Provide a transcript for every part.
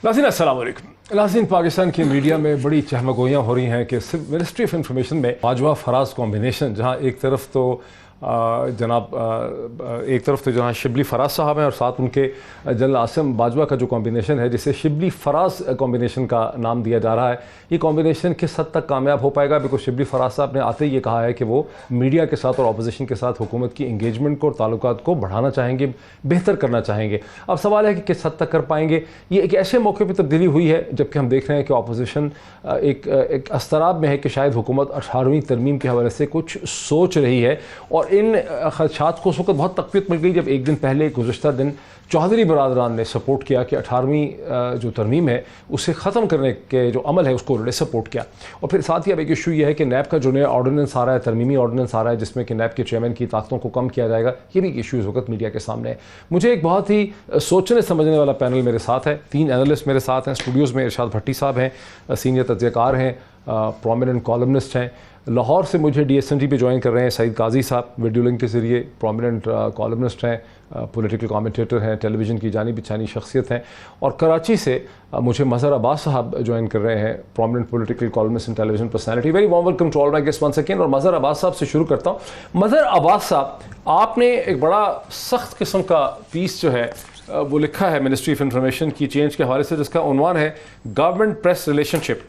नाज़रीन अस्सलाम वालेकुम। नाज़रीन, पाकिस्तान की मीडिया में बड़ी चहमगोइयाँ हो रही हैं कि सिर्फ मिनिस्ट्री ऑफ इंफॉर्मेशन में बाजवा फराज कॉम्बिनेशन, जहाँ एक तरफ तो जनाब शिबली फराज साहब हैं और साथ उनके जनरल आसिम बाजवा का जो कॉम्बिनेशन है, जिसे शिबली फराज कॉम्बिनेशन का नाम दिया जा रहा है, ये कॉम्बिनेशन किस हद तक कामयाब हो पाएगा? बिकॉज शिबली फराज साहब ने आते ही ये कहा है कि वो मीडिया के साथ और अपोजिशन के साथ हुकूमत की इंगेजमेंट को और ताल्लुकात को बढ़ाना चाहेंगे, बेहतर करना चाहेंगे। अब सवाल है कि किस हद तक कर पाएंगे। ये एक ऐसे मौके पर तब्दीली हुई है जबकि हम देख रहे हैं कि अपोजिशन एक अस्तराब में है कि शायद हुकूमत 18वीं तरमीम के हवाले से कुछ सोच रही है, और इन खदशात को उस वक्त बहुत तक़वियत मिल गई जब एक दिन पहले गुज़श्ता दिन चौधरी बरादरान ने सपोर्ट किया कि 18वीं जो तरमीम है उसे ख़त्म करने के जो अमल है उसको उन्होंने सपोर्ट किया। और फिर साथ ही अब एक इशू ये है कि नैब का जो नया ऑर्डिनेंस आ रहा है, तरमीमी ऑर्डिनेंस आ रहा है, जिसमें कि नैब के चेयरमैन की ताकतों को कम किया जाएगा। ये भी एक इशू इस वक्त मीडिया के सामने है। मुझे एक बहुत ही सोचने समझने वाला पैनल मेरे साथ है, 3 एनालिस्ट मेरे साथ हैं। स्टूडियोज़ में इरशाद भट्टी साहब हैं, सीनियर तज्ज़ियाकार हैं, प्रोमिनेंट कॉलमनिस्ट हैं। लाहौर से मुझे DSNT पे ज्वाइन कर रहे हैं सईद काजी साहब, वीडियो लिंक के ज़रिए प्रोमिनेंट कॉलमनिस्ट हैं, पॉलिटिकल कमेंटेटर हैं, टेलीविज़न की जानी पहचानी शख्सियत हैं। और कराची से मुझे मज़हर अब्बास साहब ज्वाइन कर रहे हैं, prominent political columnist and television personality. Very warm welcome to all my guests once again. और मज़हर अब्बास साहब से शुरू करता हूँ। मज़हर अब्बास साहब, आपने एक बड़ा सख्त किस्म का पीस जो है वो लिखा है मिनिस्ट्री ऑफ इंफॉर्मेशन की चेंज के हवाले से, जिसका उन्वान है गवर्नमेंट प्रेस रिलेशनशिप,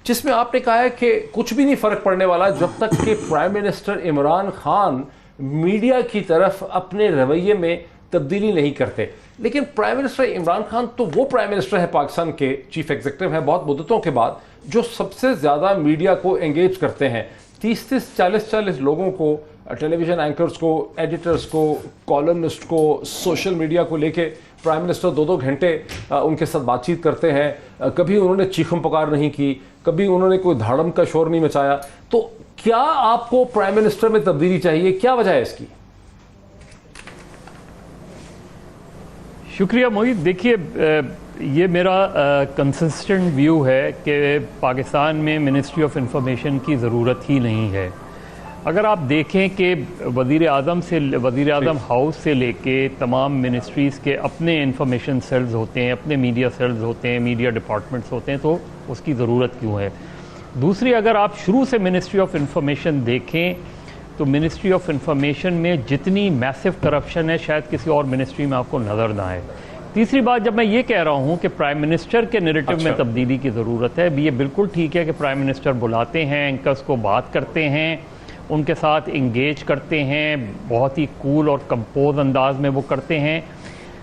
जिसमें आपने कहा है कि कुछ भी नहीं फ़र्क पड़ने वाला जब तक कि prime minister Imran Khan media की तरफ अपने रवैये में तब्दीली नहीं करते। लेकिन प्राइम मिनिस्टर इमरान खान तो वो प्राइम मिनिस्टर है, पाकिस्तान के चीफ एग्जीक्यूटिव हैं बहुत मुद्दतों के बाद, जो सबसे ज़्यादा मीडिया को एंगेज करते हैं। 30-30, 40-40 लोगों को, टेलीविज़न एंकर्स को, एडिटर्स को, कॉलमनिस्ट को, सोशल मीडिया को लेके प्राइम मिनिस्टर 2-2 घंटे उनके साथ बातचीत करते हैं। कभी उन्होंने चीखम पुकार नहीं की, कभी उन्होंने कोई धाड़म का शोर नहीं मचाया। तो क्या आपको प्राइम मिनिस्टर में तब्दीली चाहिए? क्या वजह है इसकी? शुक्रिया मोहित। देखिए, ये मेरा कंसिस्टेंट व्यू है कि पाकिस्तान में मिनिस्ट्री ऑफ इंफॉर्मेशन की ज़रूरत ही नहीं है। अगर आप देखें कि वज़ीर आज़म हाउस से लेके तमाम मिनिस्ट्रीज़ के अपने इंफॉर्मेशन सेल्स होते हैं, अपने मीडिया सेल्स होते हैं, मीडिया डिपार्टमेंट्स होते हैं, तो उसकी ज़रूरत क्यों है? दूसरी, अगर आप शुरू से मिनिस्ट्री ऑफ इंफॉर्मेशन देखें तो मिनिस्ट्री ऑफ इंफॉर्मेशन में जितनी मैसिव करप्शन है शायद किसी और मिनिस्ट्री में आपको नज़र ना आए। तीसरी बात, जब मैं ये कह रहा हूँ कि प्राइम मिनिस्टर के नैरेटिव में तब्दीली की ज़रूरत है, ये बिल्कुल ठीक है कि प्राइम मिनिस्टर बुलाते हैं, एंकर्स को बात करते हैं, उनके साथ इंगेज करते हैं, बहुत ही कूल और कंपोज अंदाज में वो करते हैं।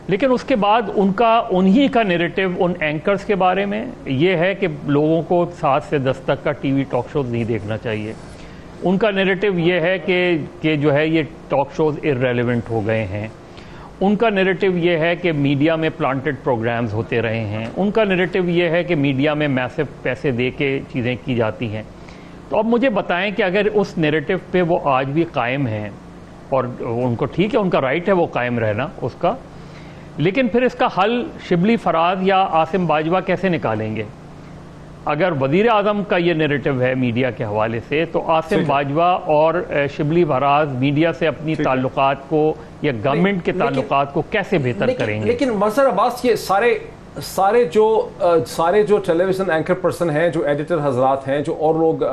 लेकिन उसके बाद उन्हीं का नैरेटिव उन एंकर्स के बारे में ये है कि लोगों को 7 से 10 तक का टीवी टॉक शोज़ नहीं देखना चाहिए। उनका नैरेटिव ये है कि जो है ये टॉक शोज़ इर्रेलेवेंट हो गए हैं। उनका नैरेटिव ये है कि मीडिया में प्लांटेड प्रोग्राम्स होते रहे हैं। उनका नैरेटिव ये है कि मीडिया में मैसिव पैसे दे के चीज़ें की जाती हैं। तो अब मुझे बताएं कि अगर उस नैरेटिव पे वो आज भी कायम हैं, और उनको ठीक है, उनका राइट है वो कायम रहना उसका, लेकिन फिर इसका हल शिबली फराज या आसिम बाजवा कैसे निकालेंगे? अगर वज़ीर आज़म का ये नैरेटिव है मीडिया के हवाले से, तो आसिम बाजवा और शिबली फराज मीडिया से अपनी ताल्लुकात को या गवर्नमेंट के ताल्लुकात को कैसे बेहतर करेंगे? लेकिन मज़हर अब्बास, ये सारे जो टेलीविज़न एंकर पर्सन हैं, जो एडिटर हजरात हैं, जो और लोग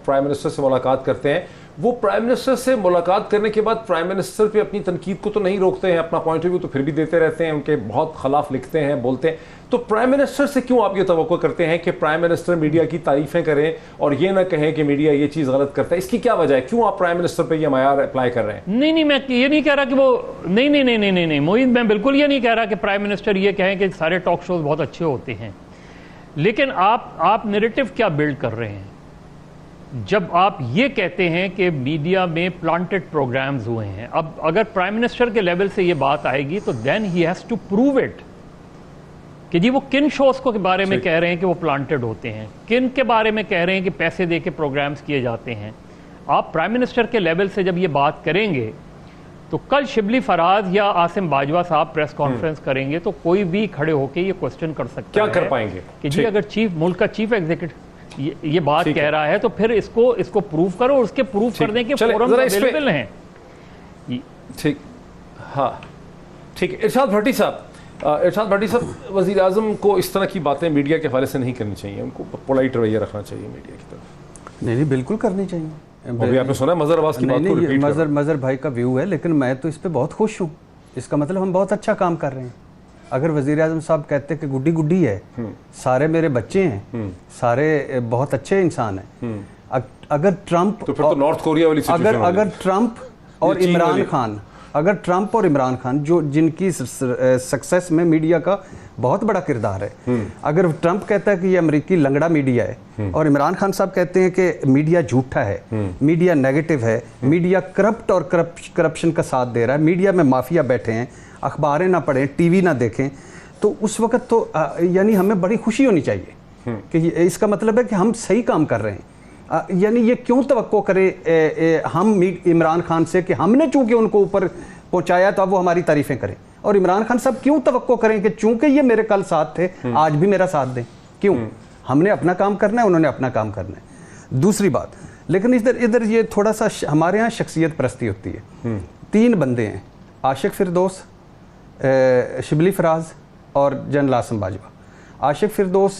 प्राइम मिनिस्टर से मुलाकात करते हैं, वो प्राइम मिनिस्टर से मुलाकात करने के बाद प्राइम मिनिस्टर पे अपनी तनकीद को तो नहीं रोकते हैं, अपना पॉइंट ऑफ व्यू तो फिर भी देते रहते हैं, उनके बहुत खिलाफ लिखते हैं, बोलते हैं। तो प्राइम मिनिस्टर से क्यों आप ये तवक्को करते हैं कि प्राइम मिनिस्टर मीडिया की तारीफ़ें करें और ये ना कहें कि मीडिया ये चीज़ गलत करता है? इसकी क्या वजह है? क्यों आप प्राइम मिनिस्टर पे ये मयार अप्लाई कर रहे हैं? नहीं, मैं ये नहीं कह रहा कि वो नहीं मोहित, मैं बिल्कुल ये नहीं कह रहा कि प्राइम मिनिस्टर ये कहें कि सारे टॉक शोज बहुत अच्छे होते हैं। लेकिन आप नैरेटिव क्या बिल्ड कर रहे हैं जब आप ये कहते हैं कि मीडिया में प्लांटेड प्रोग्राम्स हुए हैं? अब अगर प्राइम मिनिस्टर के लेवल से ये बात आएगी तो then he has to prove it कि जी वो किन शोज़ को के बारे में कह रहे हैं कि वो प्लांटेड होते हैं, किन के बारे में कह रहे हैं कि पैसे दे के प्रोग्राम्स किए जाते हैं। आप प्राइम मिनिस्टर के लेवल से जब ये बात करेंगे तो कल शिबली फराज या आसिम बाजवा साहब प्रेस कॉन्फ्रेंस करेंगे तो कोई भी खड़े होकर ये क्वेश्चन कर सकता है क्या कर पाएंगे कि जी अगर मुल्क का चीफ एग्जीक्यूटिव ये बात कह रहा है तो फिर इसको प्रूव करो, और उसके प्रूव करने के फोरम अवेलेबल हैं। ठीक, हाँ ठीक है। इरशाद भट्टी साहब, ارشاد بھٹی صاحب، وزیر اعظم کو اس طرح کی باتیں میڈیا کے حوالے سے نہیں کرنی چاہیے، ان کو پولائٹ رویہ رکھنا چاہیے میڈیا کی طرف؟ نہیں بالکل کرنی چاہیے. ابھی آپ نے سنا مظہر عباس کی بات کو ریپیٹ کر رہا ہوں. مظہر بھائی کا ویو ہے، لیکن میں تو اس پہ بہت خوش ہوں. اس کا مطلب ہم بہت اچھا کام کر رہے ہیں. اگر وزیر اعظم صاحب کہتے کہ گڈی گڈی ہے، سارے میرے بچے ہیں، سارے بہت اچھے انسان ہیں، اگر ٹرمپ تو پھر تو نارتھ کوریا والی سچویشن اگر ٹرمپ اور عمران خان جو جن کی سکسیس میں میڈیا کا بہت بڑا کردار ہے، اگر ٹرمپ کہتا ہے کہ یہ امریکی لنگڑا میڈیا ہے اور عمران خان صاحب کہتے ہیں کہ میڈیا جھوٹا ہے، میڈیا نیگیٹو ہے، میڈیا کرپٹ اور کرپشن کا ساتھ دے رہا ہے، میڈیا میں مافیا بیٹھے ہیں، اخباریں نہ پڑھیں، ٹی وی نہ دیکھیں، تو اس وقت تو یعنی ہمیں بڑی خوشی ہونی چاہیے کہ اس کا مطلب ہے کہ ہم صحیح کام کر رہے ہیں. یعنی یہ کیوں توقع کرے ہم عمران خان سے کہ ہم نے چونکہ ان کو اوپر پہنچایا تو اب وہ ہماری تعریفیں کریں، اور عمران خان صاحب کیوں توقع کریں کہ چونکہ یہ میرے کل ساتھ تھے آج بھی میرا ساتھ دیں؟ کیوں؟ ہم نے اپنا کام کرنا ہے، انہوں نے اپنا کام کرنا ہے. دوسری بات، لیکن ادھر یہ تھوڑا سا ہمارے ہاں شخصیت پرستی ہوتی ہے. 3 بندے ہیں، عاشق فردوس، شبلی فراز اور جنرل عاصم باجوہ. عاشق فردوس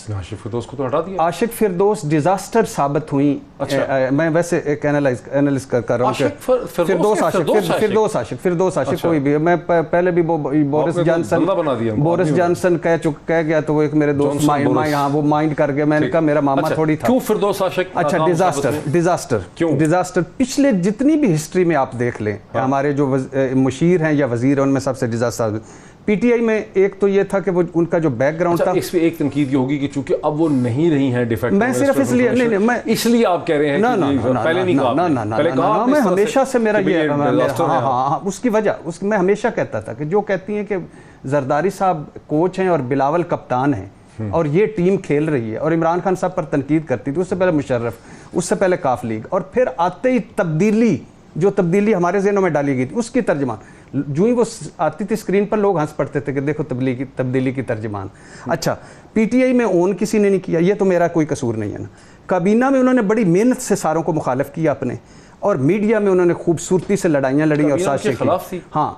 کو تو ہٹا دیا. عاشق فردوس ڈیزاسٹر ثابت ہوئیں. میں ویسے ایک انالائز کر رہا ہوں. فردوس عاشق کوئی بھی، میں پہلے بھی بورس جانسن کہہ گیا تو وہ ایک میرے دوست وہ مائنڈ کر گیا. میں نے کہا میرا ماما تھوڑی تھا. کیوں فردوس عاشق؟ اچھا، ڈیزاسٹر پچھلے جتنی بھی ہسٹری میں آپ دیکھ لیں، ہمارے جو مشیر ہیں یا وزیر ہیں ان میں سب سے ڈیزاسٹر. پی ٹی آئی میں ایک تو یہ تھا کہ وہ ان کا جو بیک گراؤنڈ تھا، اس پہ ایک تنقید یہ ہوگی کہ چونکہ اب وہ نہیں رہی ہیں ڈیفیکٹ. میں صرف اس لیے میں اس لیے آپ کہہ رہے ہیں پہلے نہیں کہا. میں ہمیشہ سے میرا یہ ہاں اس کی وجہ میں ہمیشہ کہتا تھا کہ جو کہتی ہیں کہ زرداری صاحب کوچ ہیں اور بلاول کپتان ہیں اور یہ ٹیم کھیل رہی ہے، اور عمران خان صاحب پر تنقید کرتی تھی، اس سے پہلے مشرف، اس سے پہلے کاف لیگ، اور پھر آتے ہی تبدیلی ہمارے ذہنوں میں ڈالی گئی تھی اس کی ترجمان. جو ہی وہ آتی تھی اسکرین پر لوگ ہنس پڑتے تھے کہ دیکھو تبدیلی کی ترجمان. اچھا، پی ٹی آئی میں اون کسی نے نہیں کیا، یہ تو میرا کوئی قصور نہیں ہے نا. کابینہ میں انہوں نے بڑی محنت سے ساروں کو مخالف کیا اپنے، اور میڈیا میں انہوں نے خوبصورتی سے لڑائیاں لڑی اور سازشیں کی. ہاں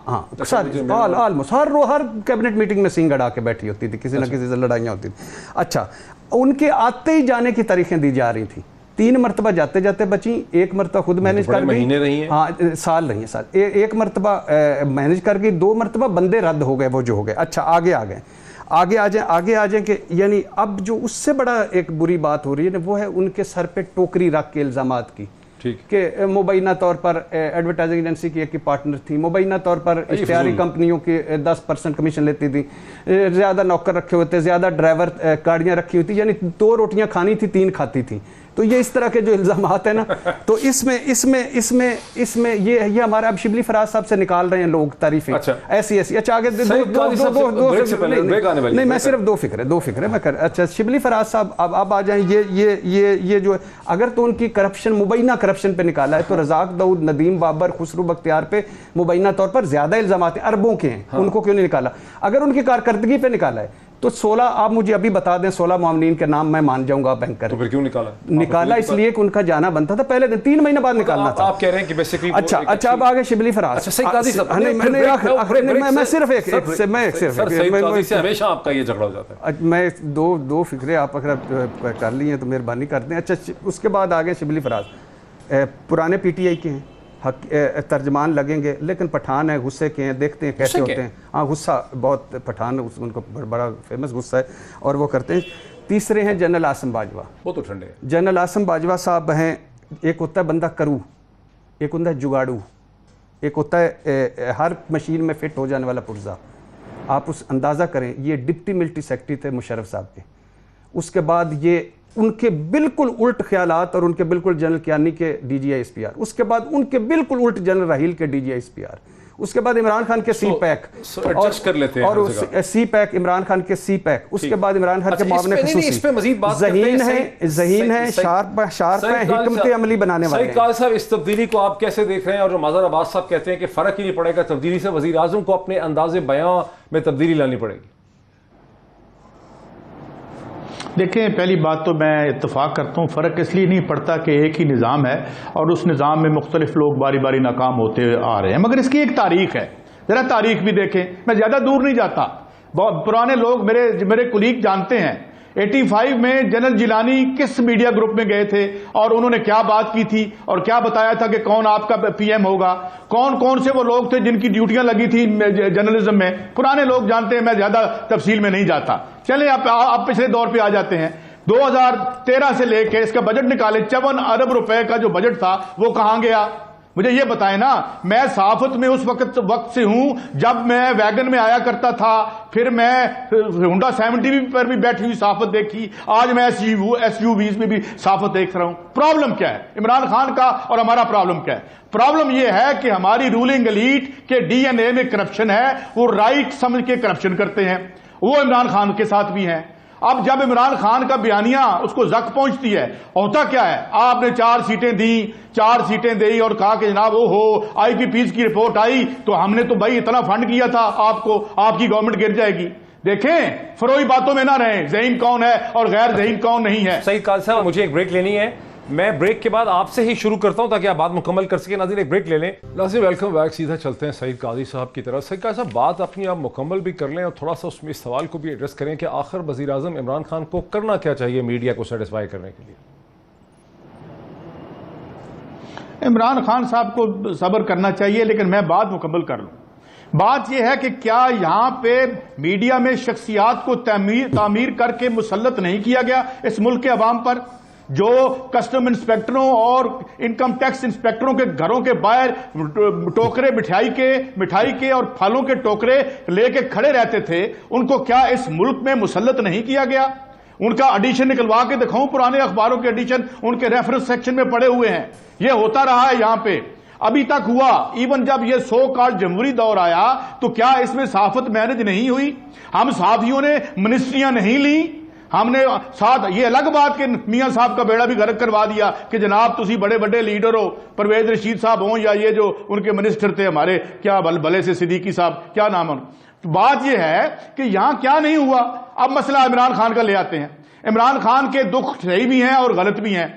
آلموسٹ ہر کیبنٹ میٹنگ میں سینگ اڑا کے بیٹھی ہوتی تھی، کسی نہ کسی سے لڑائیاں ہوتی تھیں. اچھا، ان کے آتے ہی جانے کی تاریخیں دی جا رہی تھیں. 3 مرتبہ جاتے جاتے بچیں، 1 مرتبہ خود مینج کر گئی. ہاں سال رہی ہیں. 1 مرتبہ مینج کر گئی، 2 مرتبہ بندے رد ہو گئے وہ جو ہو گئے. اچھا، آگے آ جائیں کہ یعنی اب جو اس سے بڑا ایک بری بات ہو رہی ہے وہ ہے ان کے سر پہ ٹوکری رکھ کے الزامات کی، کہ مبینہ طور پر ایڈورٹائزنگ ایجنسی کی ایک کی پارٹنر تھی، مبینہ طور پر اشتہاری کمپنیوں کی 10% کمیشن لیتی تھی، زیادہ نوکر رکھے ہوئے تھے، زیادہ ڈرائیور گاڑیاں رکھی ہوئی تھی، یعنی 2 روٹیاں کھانی تھی 3 کھاتی تھی. تو یہ اس طرح کے جو الزامات ہیں نا، تو اس میں یہ ہمارا اب شبلی فراز صاحب سے نکال رہے ہیں لوگ تعریفیں ایسی. اچھا آگے نہیں، میں صرف 2 فکرے میں کر. اچھا، شبلی فراز صاحب اب آ جائیں. یہ جو اگر تو ان کی کرپشن، مبینہ کرپشن پہ نکالا ہے تو رزاق داؤد، ندیم بابر، خسرو بختیار پہ مبینہ طور پر زیادہ الزامات ہیں، اربوں کے ہیں، ان کو کیوں نہیں نکالا؟ اگر ان کی کارکردگی پہ نکالا ہے تو 16 آپ مجھے ابھی بتا دیں 16 معاملین کے نام میں مان جاؤں گا بینکر. تو پھر کیوں نکالا اس لیے کہ ان کا جانا بنتا تھا پہلے دن، 3 مہینے بعد نکالنا تھا. آپ کہہ رہے ہیں کہ بیسیکلی اچھا اب آگے شبلی فراز. میں صرف ایک ہمیشہ آپ کا یہ جھگڑا ہو جاتا ہے. میں 2 فکرے آپ اگر کر لی ہیں تو مہربانی کر دیں. اچھا، اس کے بعد آگے شبلی فراز پرانے پی ٹی آئی کے ہیں، ترجمان لگیں گے، لیکن پٹھان ہے، غصے کے ہیں، دیکھتے ہیں کیسے ہوتے ہیں. ہاں غصہ بہت، پٹھان ان کو بڑا فیمس غصہ ہے اور وہ کرتے ہیں. تیسرے ہیں جنرل عاصم باجوہ. وہ تو ٹھنڈے. جنرل عاصم باجوہ صاحب ہیں، ایک ہوتا ہے بندہ کرو، ایک ہوتا ہے جگاڑو، ایک ہوتا ہے ہر مشین میں فٹ ہو جانے والا پرزا. آپ اس اندازہ کریں، یہ ڈپٹی ملٹری سیکرٹری تھے مشرف صاحب کے. اس کے بعد یہ ان کے بالکل الٹ خیالات اور ان کے بالکل جنرل کیانی کے D G I S P R. اس کے بعد ان کے بالکل الٹ جنرل راحیل کے D G I S P R. اس کے بعد عمران خان کے سی پیک اور سی پیک، عمران خان کے سی پیک. اس کے بعد عمران خان کے معاون خصوصی. ذہین ہے، شارپ ہے، حکمت عملی بنانے والے ہیں. قاضی صاحب، اس تبدیلی کو آپ کیسے دیکھ رہے ہیں؟ اور جو مظہر عباس صاحب کہتے ہیں کہ فرق ہی نہیں پڑے گا تبدیلی سے، وزیر اعظم کو اپنے انداز بیاں میں تبدیلی لانی پڑے گی. دیکھیں، پہلی بات تو میں اتفاق کرتا ہوں، فرق اس لیے نہیں پڑتا کہ ایک ہی نظام ہے اور اس نظام میں مختلف لوگ باری باری ناکام ہوتے آ رہے ہیں، مگر اس کی ایک تاریخ ہے. ذرا تاریخ بھی دیکھیں. میں زیادہ دور نہیں جاتا. پرانے لوگ میرے کولیگ جانتے ہیں 85 میں جنرل جیلانی کس میڈیا گروپ میں گئے تھے اور انہوں نے کیا بات کی تھی اور کیا بتایا تھا کہ کون آپ کا پی ایم ہوگا, کون سے وہ لوگ تھے جن کی ڈیوٹیاں لگی تھی جرنلزم میں, پرانے لوگ جانتے ہیں, میں زیادہ تفصیل میں نہیں جاتا. چلیں آپ پچھلے دور پہ آ جاتے ہیں. 2013 سے لے کے اس کا بجٹ نکالے, 54 ارب روپے کا جو بجٹ تھا وہ کہاں گیا؟ مجھے یہ بتائیں نا. میں صحافت میں اس وقت سے ہوں جب میں ویگن میں آیا کرتا تھا, پھر میں ہونڈا 70 پر بھی بیٹھی ہوئی صحافت دیکھی, آج میں ایس یو ویز میں بھی صحافت دیکھ رہا ہوں. پرابلم کیا ہے عمران خان کا اور ہمارا پرابلم کیا ہے؟ پرابلم یہ ہے کہ ہماری رولنگ ایلیٹ کے ڈی این اے میں کرپشن ہے, وہ رائٹ سمجھ کے کرپشن کرتے ہیں, وہ عمران خان کے ساتھ بھی ہیں. اب جب عمران خان کا بیانیہ اس کو زک پہنچتی ہے, ہوتا کیا ہے؟ آپ نے 4 سیٹیں دی اور کہا کہ جناب آئی پی پیز کی رپورٹ آئی تو ہم نے تو بھائی اتنا فنڈ کیا تھا آپ کو, آپ کی گورنمنٹ گر جائے گی. دیکھیں فروئی باتوں میں نہ رہیں, ذہین کون ہے اور غیر ذہین کون نہیں ہے. سعید قاضی صاحب مجھے ایک بریک لینی ہے, میں بریک کے بعد آپ سے ہی شروع کرتا ہوں تاکہ آپ بات مکمل کر سکیں. ناظرین ایک بریک لے لیں. ناظرین ویلکم بیک, سیدھا چلتے ہیں سعید قاضی صاحب کی طرف. سعید قاضی صاحب بات اپنی آپ مکمل بھی کر لیں اور تھوڑا سا اس میں اس سوال کو بھی ایڈریس کریں کہ آخر وزیر اعظم عمران خان کو کرنا کیا چاہیے میڈیا کو سیٹسفائی کرنے کے لیے؟ عمران خان صاحب کو صبر کرنا چاہیے, لیکن میں بات مکمل کر لوں. بات یہ ہے کہ کیا یہاں پہ میڈیا میں شخصیات کو تعمیر کر کے مسلط نہیں کیا گیا اس ملک کے عوام پر؟ جو کسٹم انسپیکٹروں اور انکم ٹیکس انسپیکٹروں کے گھروں کے باہر ٹوکرے مٹھائی کے اور پھلوں کے ٹوکرے لے کے کھڑے رہتے تھے, ان کو کیا اس ملک میں مسلط نہیں کیا گیا؟ ان کا ایڈیشن نکلوا کے دکھاؤں, پرانے اخباروں کے ایڈیشن ان کے ریفرنس سیکشن میں پڑے ہوئے ہیں. یہ ہوتا رہا ہے یہاں پہ, ابھی تک ہوا. ایون جب یہ سو کال جمہوری دور آیا تو کیا اس میں صحافت مینج نہیں ہوئی؟ ہم صحافیوں نے منسٹریاں نہیں لیں, ہم نے ساتھ یہ الگ بات کہ میاں صاحب کا بیڑا بھی غرق کروا دیا کہ جناب تسی بڑے بڑے لیڈر ہو, پرویز رشید صاحب ہوں یا یہ جو ان کے منسٹر تھے ہمارے کیا بھلے سے صدیقی صاحب, کیا نام ہے. بات یہ ہے کہ یہاں کیا نہیں ہوا. اب مسئلہ عمران خان کا لے آتے ہیں. عمران خان کے دکھ صحیح بھی ہیں اور غلط بھی ہیں.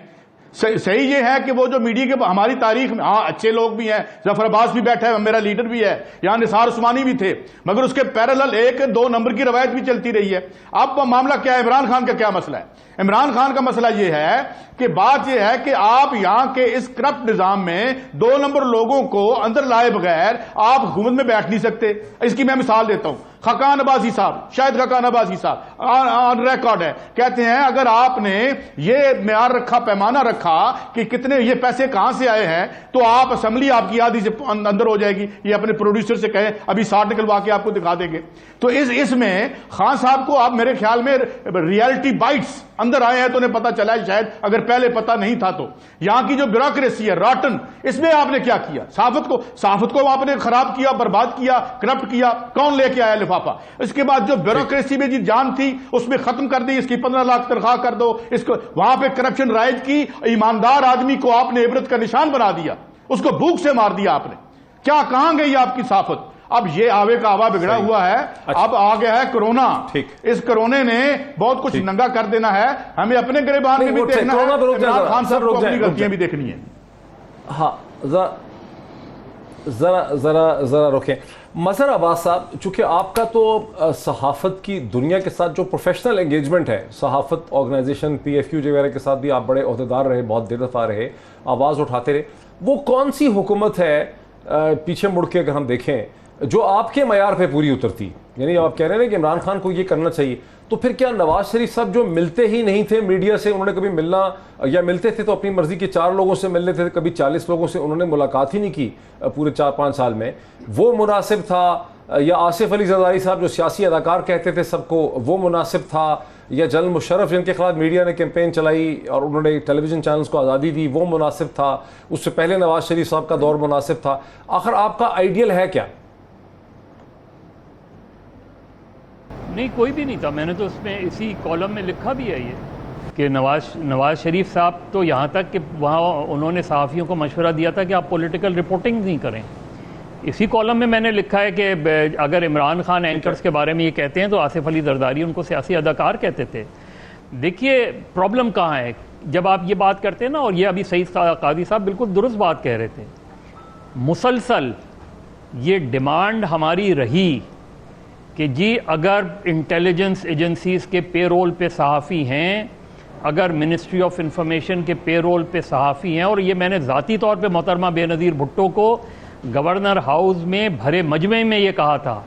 صحیح یہ ہے کہ وہ جو میڈیا کے ہماری تاریخ میں اچھے لوگ بھی ہیں, ظفر عباس بھی بیٹھا ہے, میرا لیڈر بھی ہے, یہاں نثار عثمانی بھی تھے, مگر اس کے پیرالل 1-2 نمبر کی روایت بھی چلتی رہی ہے. اب معاملہ کیا ہے؟ عمران خان کا کیا مسئلہ ہے؟ عمران خان کا مسئلہ یہ ہے کہ بات یہ ہے کہ آپ یہاں کے اس کرپٹ نظام میں 2 نمبر لوگوں کو اندر لائے بغیر آپ حکومت میں بیٹھ نہیں سکتے. اس کی میں مثال دیتا ہوں. خاقان عباسی صاحب, شاید خاقان عباسی صاحب آن ریکارڈ ہے, کہتے ہیں اگر آپ نے یہ معیار رکھا, پیمانہ رکھا کہ کتنے یہ پیسے کہاں سے آئے ہیں, تو آپ اسمبلی آپ کی آدھی سے اندر ہو جائے گی. یہ اپنے پروڈیوسر سے کہیں, ابھی 60 نکلوا کے آپ کو دکھا دیں گے. تو اس میں خان صاحب کو آپ میرے خیال میں ریالٹی بائٹس اندر آئے ہیں تو انہیں پتا چلا ہے, شاید اگر پہلے پتا نہیں تھا تو. یہاں کی جو بیوروکریسی ہے راٹن, اس میں آپ نے کیا کیا؟ صحافت کو آپ نے خراب کیا, برباد کیا, کرپٹ کیا. کون لے کے آیا لفافہ؟ اس کے بعد جو بیوروکریسی میں جی جان تھی اس میں ختم کر دی, اس کی 15 لاکھ تنخواہ کر دو, اس کو وہاں پہ کرپشن رائج کی. ایماندار آدمی کو آپ نے عبرت کا نشان بنا دیا, اس کو بھوک سے مار دیا آپ نے. کیا کہاں گئی آپ کی صحافت؟ اب یہ آوے کا آوا بگڑا ہوا ہے. اب آ گیا ہے کرونا. اس کرونے نے بہت کچھ ننگا کر دینا ہے. ہمیں اپنے گریبان میں بھی دیکھنا ہے, عمران خان صاحب کو اپنی غلطیاں بھی دیکھنی ہے. ہاں ذرا روکیں. مظہر عباس صاحب, چونکہ آپ کا تو صحافت کی دنیا کے ساتھ جو پروفیشنل انگیجمنٹ ہے, صحافت آرگنائزیشن PFU وغیرہ کے ساتھ بھی آپ بڑے عہدیدار رہے, بہت دیر دفعہ رہے, آواز اٹھاتے رہے. وہ کون سی حکومت ہے پیچھے مڑ کے اگر ہم دیکھیں جو آپ کے معیار پہ پوری اترتی؟ یعنی آپ کہہ رہے ہیں کہ عمران خان کو یہ کرنا چاہیے, تو پھر کیا نواز شریف صاحب جو ملتے ہی نہیں تھے میڈیا سے, انہوں نے کبھی ملنا, یا ملتے تھے تو اپنی مرضی کے 4 لوگوں سے مل لیتے تھے, کبھی 40 لوگوں سے انہوں نے ملاقات ہی نہیں کی پورے 4-5 سال میں, وہ مناسب تھا؟ یا آصف علی زرداری صاحب جو سیاسی اداکار کہتے تھے سب کو, وہ مناسب تھا؟ یا جنرل مشرف جن کے خلاف میڈیا نے کیمپین چلائی اور انہوں نے ٹیلی ویژن چینلز کو آزادی دی, وہ مناسب تھا؟ اس سے پہلے نواز شریف صاحب کا دور مناسب تھا؟ آخر آپ کا آئیڈیل ہے کیا؟ نہیں, کوئی بھی نہیں تھا. میں نے تو اس میں اسی کالم میں لکھا بھی ہے یہ کہ نواز شریف صاحب تو یہاں تک کہ وہاں انہوں نے صحافیوں کو مشورہ دیا تھا کہ آپ پولیٹیکل رپورٹنگ نہیں کریں. اسی کالم میں نے لکھا ہے کہ اگر عمران خان اینکرز کے بارے میں یہ کہتے ہیں تو آصف علی زرداری ان کو سیاسی اداکار کہتے تھے. دیکھیے پرابلم کہاں ہے جب آپ یہ بات کرتے ہیں نا, اور یہ ابھی سعید قاضی صاحب بالکل درست بات کہہ رہے تھے. مسلسل یہ ڈیمانڈ ہماری رہی کہ جی اگر انٹیلیجنس ایجنسیز کے پے رول پہ صحافی ہیں، اگر منسٹری آف انفارمیشن کے پے رول پہ صحافی ہیں، اور یہ میں نے ذاتی طور پہ محترمہ بے نظیر بھٹو کو گورنر ہاؤس میں بھرے مجمع میں یہ کہا تھا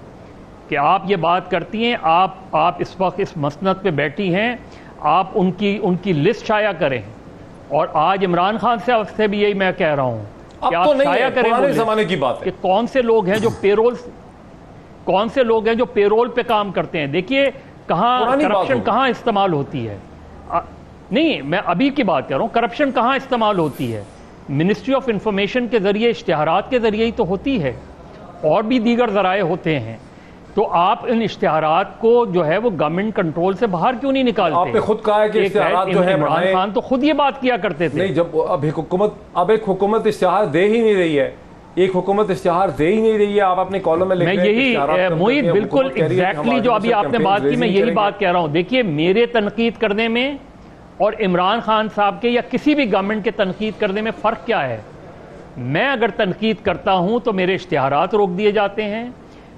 کہ آپ یہ بات کرتی ہیں، آپ اس وقت اس مسند پہ بیٹھی ہیں، آپ ان کی لسٹ شائع کریں. اور آج عمران خان سے بھی یہی میں کہہ رہا ہوں کہ آپ شائع کریں وہ زمانے کی بات ہے کہ کون سے لوگ ہیں جو پے رول پہ کام کرتے ہیں. دیکھیے کہاں کرپشن کہاں استعمال ہوتی ہے. نہیں، میں ابھی کی بات کر رہا ہوں. کرپشن کہاں استعمال ہوتی ہے؟ منسٹری آف انفارمیشن کے ذریعے، اشتہارات کے ذریعے ہی تو ہوتی ہے، اور بھی دیگر ذرائع ہوتے ہیں. تو آپ ان اشتہارات کو جو ہے وہ گورنمنٹ کنٹرول سے باہر کیوں نہیں نکالتے؟ آپ نے خود کہا ہے کہ اشتہارات جو ہے عمران خان تو خود یہ بات کیا کرتے تھے. نہیں، جب اب ایک حکومت اشتہار دے ہی نہیں رہی ہے، ایک حکومت اشتہار دے ہی نہیں رہی ہے، آپ اپنے کالم میں لکھ رہے ہیں. میں یہی معید بالکل ایگزیکٹلی جو ابھی آپ نے بات کی، میں یہی بات کہہ رہا ہوں. دیکھیے میرے تنقید کرنے میں اور عمران خان صاحب کے یا کسی بھی گورنمنٹ کے تنقید کرنے میں فرق کیا ہے؟ میں اگر تنقید کرتا ہوں تو میرے اشتہارات روک دیے جاتے ہیں،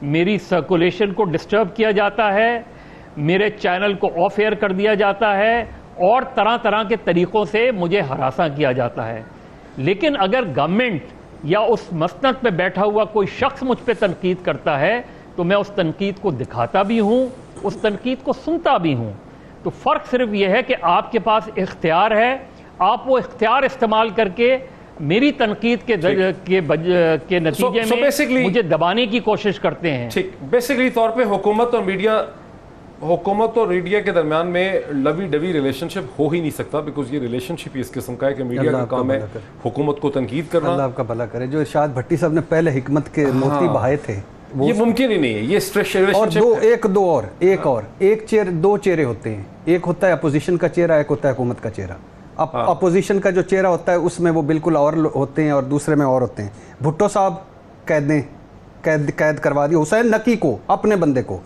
میری سرکولیشن کو ڈسٹرب کیا جاتا ہے، میرے چینل کو آف ایئر کر دیا جاتا ہے، اور طرح طرح کے طریقوں سے مجھے ہراساں کیا جاتا ہے. لیکن اگر گورنمنٹ یا اس مسند پہ بیٹھا ہوا کوئی شخص مجھ پہ تنقید کرتا ہے تو میں اس تنقید کو دکھاتا بھی ہوں، اس تنقید کو سنتا بھی ہوں. تو فرق صرف یہ ہے کہ آپ کے پاس اختیار ہے، آپ وہ اختیار استعمال کر کے میری تنقید کے نتیجے میں مجھے دبانے کی کوشش کرتے ہیں. ٹھیک، بیسیکلی طور پہ حکومت اور میڈیا کے درمیان میں لوی ڈوی ریلیشن شپ ہو ہی نہیں سکتا، بیکاز یہ ریلیشن شپ اس قسم کا ہے کہ میڈیا کا کام ہے حکومت کو تنقید کرنا. اللہ آپ کا بھلا کرے. جو ارشاد بھٹی صاحب نے پہلے حکمت کے موتی بہائے تھے، یہ ممکن ہی نہیں ہے. یہ اور ایک دو چہرے ہوتے ہیں. ایک ہوتا ہے اپوزیشن کا چہرہ، ایک ہوتا ہے حکومت کا چہرہ. اپوزیشن کا جو چہرہ ہوتا ہے اس میں وہ بالکل اور ہوتے ہیں اور دوسرے میں اور ہوتے ہیں. بھٹو صاحب قید کروا دی، حسین نقی کو اپنے بندے کو،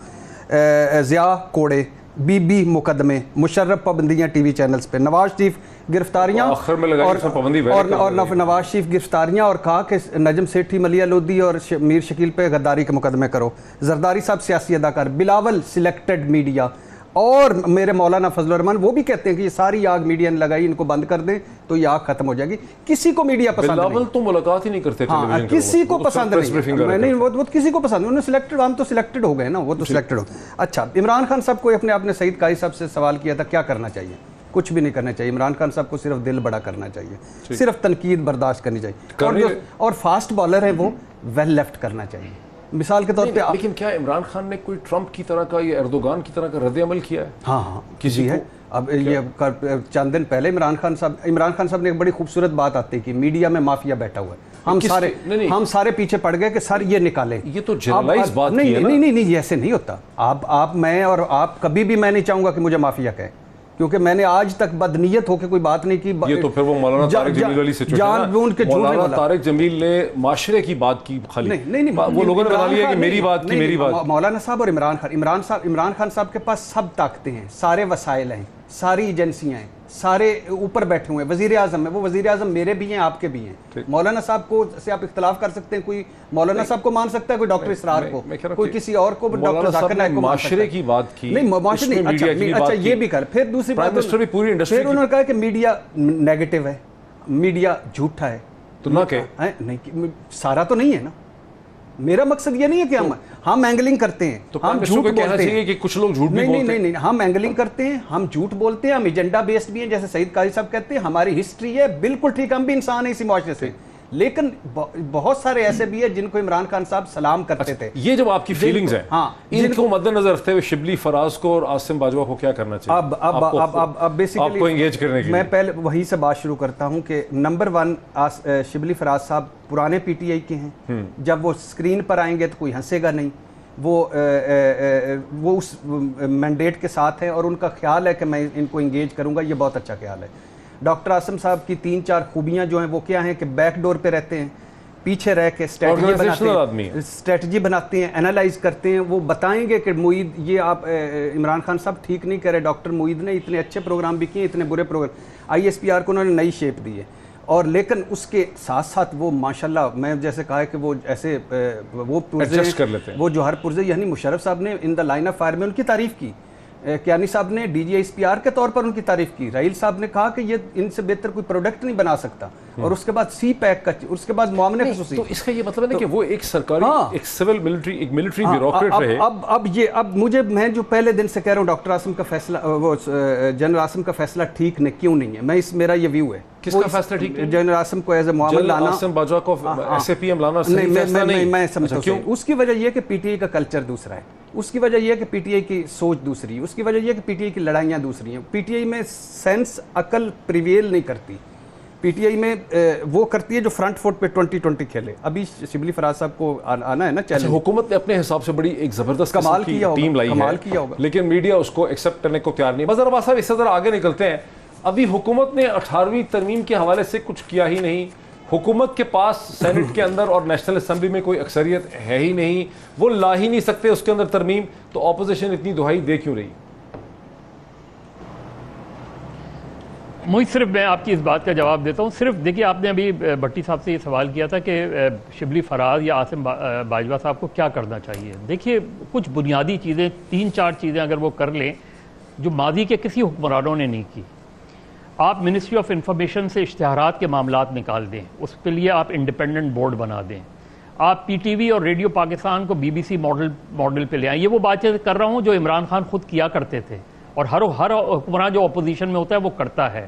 ضیاء کوڑے، بی بی مقدمے، مشرف پابندیاں ٹی وی چینلز پہ، نواز شریف گرفتاریاں اور نواز شریف گرفتاریاں، اور کہا کہ نجم سیٹھی، ملیہ لودھی اور میر شکیل پہ غداری کے مقدمے کرو. زرداری صاحب سیاسی اداکار، بلاول سلیکٹڈ میڈیا، اور میرے مولانا فضل الرحمان وہ بھی کہتے ہیں کہ یہ ساری آگ میڈیا نے لگائی، ان کو بند کر دیں تو یہ آگ ختم ہو جائے گی. کسی کو میڈیا پسند نہیں. بلاول تو ملاقات ہی نہیں کرتے تھے، کسی کو پسند نہیں. وہ کسی کو پسند نہیں. سلیکٹڈ، ہم تو سلیکٹڈ ہو گئے نا، وہ تو سلیکٹڈ ہو. اچھا، عمران خان صاحب کو اپنے آپ نے سعید قاضی صاحب سے سوال کیا تھا کیا کرنا چاہیے. کچھ بھی نہیں کرنا چاہیے. عمران خان صاحب کو صرف دل بڑا کرنا چاہیے، صرف تنقید برداشت کرنی چاہیے، اور فاسٹ بالر ہیں وہ ویل لیفٹ کرنا چاہیے. مثال کے طور پہ لیکن کیا عمران خان نے کوئی ٹرمپ کی طرح کا یا ایردوغان کی طرح کا رد عمل کیا ہے؟ ہاں کسی ہے. اب یہ چند دن پہلے عمران خان صاحب نے ایک بڑی خوبصورت بات آتی کہ میڈیا میں مافیا بیٹھا ہوا ہے، ہم سارے پیچھے پڑ گئے کہ سر یہ نکالیں. یہ تو جنرلائز بات ہے. نہیں ایسے نہیں ہوتا. آپ میں اور آپ کبھی بھی میں نہیں چاہوں گا کہ مجھے مافیا کہے، کیونکہ میں نے آج تک بدنیت ہو کے کوئی بات نہیں کی. یہ تو پھر وہ مولانا طارق جمیل علی سے مولانا طارق جمیل نے معاشرے کی بات کی خالی. نہیں، وہ لوگوں نے بنا لیا کہ میری بات. مولانا صاحب اور عمران خان صاحب کے پاس سب طاقتیں ہیں، سارے وسائل ہیں، ساری ایجنسیاں ہیں، سارے اوپر بیٹھے ہوئے ہیں. وزیر اعظم ہے، وہ وزیر اعظم میرے بھی ہیں، آپ کے بھی ہیں. مولانا صاحب کو سے آپ اختلاف کر سکتے ہیں، کوئی مولانا صاحب کو مان سکتا ہے، کوئی ڈاکٹر اسرار کو، کوئی کسی اور کو، ڈاکٹر ذاکر نائک کو. معاشرے کی بات کی، نہیں معاشرے نہیں. اچھا یہ بھی کر. پھر دوسری بات، پھر انہوں نے کہا کہ میڈیا نیگیٹو ہے، میڈیا جھوٹا ہے. تو نہ کہ نہیں، سارا تو نہیں ہے نا. میرا مقصد یہ نہیں ہے کہ ہم اینگلنگ کرتے ہیں، ہم جھوٹ بولتے ہیں کہ کچھ لوگ جھوٹ نہیں، ہم اینگلنگ کرتے ہیں، ہم جھوٹ بولتے ہیں، ہم ایجنڈا بیسڈ بھی ہیں، جیسے سعید قاضی صاحب کہتے ہیں. ہماری ہسٹری ہے، بالکل ٹھیک، ہم بھی انسان ہیں اسی معاشرے سے. لیکن بہت سارے ایسے بھی ہیں جن کو عمران خان صاحب سلام کرتے تھے. یہ جب آپ کی فیلنگز ہیں، ان کو مد نظر رکھتے ہوئے شبلی فراز کو اور عاصم باجوہ کو کیا کرنا چاہیے اب بیسیکلی آپ کو انگیج کرنے کے لیے؟ میں پہلے وہیں سے بات شروع کرتا ہوں کہ نمبر 1 شبلی فراز صاحب پرانے پی ٹی آئی کے ہیں. جب وہ اسکرین پر آئیں گے تو کوئی ہنسے گا نہیں. وہ اس مینڈیٹ کے ساتھ ہیں اور ان کا خیال ہے کہ میں ان کو انگیج کروں گا. یہ بہت اچھا خیال ہے. ڈاکٹر عاصم صاحب کی 3-4 خوبیاں جو ہیں وہ کیا ہیں کہ بیک ڈور پہ رہتے ہیں، پیچھے رہ کے اسٹریٹجی بناتے ہیں، انالائز کرتے ہیں. وہ بتائیں گے کہ معید یہ آپ عمران خان صاحب ٹھیک نہیں کرے، ڈاکٹر معید نے اتنے اچھے پروگرام بھی کیے، اتنے برے پروگرام. ISPR کو انہوں نے نئی شیپ دی ہے. اور لیکن اس کے ساتھ ساتھ وہ ماشاءاللہ میں جیسے کہا ہے کہ وہ ایسے وہ ایڈجسٹ کر لیتے ہیں، وہ جو ہر پرزے، یعنی مشرف صاحب نے in the line of fire میں ان کی تعریف کی، کیانی صاحب نے D G S P R کے طور پر ان کی تعریف کی، راہیل صاحب نے کہا کہ یہ ان سے بہتر کوئی پروڈکٹ نہیں بنا سکتا، اور اس کے بعد سی پیک کا، اس کے بعد معاملے خصوصی. تو اس کا یہ مطلب ہے کہ وہ ایک سرکاری ایک سول ملٹری ایک ملٹری بیوروکریٹ رہے. اب مجھے، میں جو پہلے دن سے کہہ رہا ہوں ڈاکٹر عاصم کا فیصلہ، وہ جنرل عاصم کا فیصلہ ٹھیک کیوں نہیں ہے، میرا یہ ویو ہے. کس کا فیصلہ ٹھیک ہے؟ جنرل عاصم کو ایز اے معامل لانا، عاصم باجوہ کو ایس اے پی ایم لانا صحیح فیصلہ نہیں. میں سمجھتا ہوں اس کی وجہ یہ کہ پی ٹی آئی کا کلچر دوسرا ہے، اس کی وجہ یہ کہ پی ٹی آئی کی سوچ دوسری ہے، اس کی وجہ یہ کہ پی ٹی آئی کی لڑائیاں دوسری ہیں. پی ٹی آئی میں سینس عقل پریویل نہیں کرتی، پی ٹی آئی میں وہ کرتی ہے جو فرنٹ فوٹ پہ 2020 کھیلے. ابھی شبلی فراز صاحب کو آنا ہے نا چیلنج. حکومت نے اپنے حساب سے بڑی ایک زبردست کمال کیا ہوگا، ٹیم لائی کمال ہے، کیا ہوگا، لیکن میڈیا اس کو ایکسیپٹ کرنے کو تیار نہیں. مظہر عباس صاحب اس سے ذرا آگے نکلتے ہیں. ابھی حکومت نے 18ویں ترمیم کے حوالے سے کچھ کیا ہی نہیں. حکومت کے پاس سینٹ کے اندر اور نیشنل اسمبلی میں کوئی اکثریت ہے ہی نہیں، وہ لا ہی نہیں سکتے اس کے اندر ترمیم. تو اپوزیشن اتنی دہائی دے کیوں رہی؟ صرف میں آپ کی اس بات کا جواب دیتا ہوں. صرف دیکھیے، آپ نے ابھی بھٹی صاحب سے یہ سوال کیا تھا کہ شبلی فراز یا عاصم باجوہ صاحب کو کیا کرنا چاہیے. دیکھیے، کچھ بنیادی چیزیں، 3-4 چیزیں اگر وہ کر لیں جو ماضی کے کسی حکمرانوں نے نہیں کی. آپ منسٹری آف انفارمیشن سے اشتہارات کے معاملات نکال دیں، اس کے لیے آپ انڈیپینڈنٹ بورڈ بنا دیں. آپ پی ٹی وی اور ریڈیو پاکستان کو بی بی سی ماڈل پہ لے آئیں. یہ وہ باتیں کر رہا ہوں جو عمران خان خود کیا کرتے تھے، اور ہر حکمران جو اپوزیشن میں ہوتا ہے وہ کرتا ہے.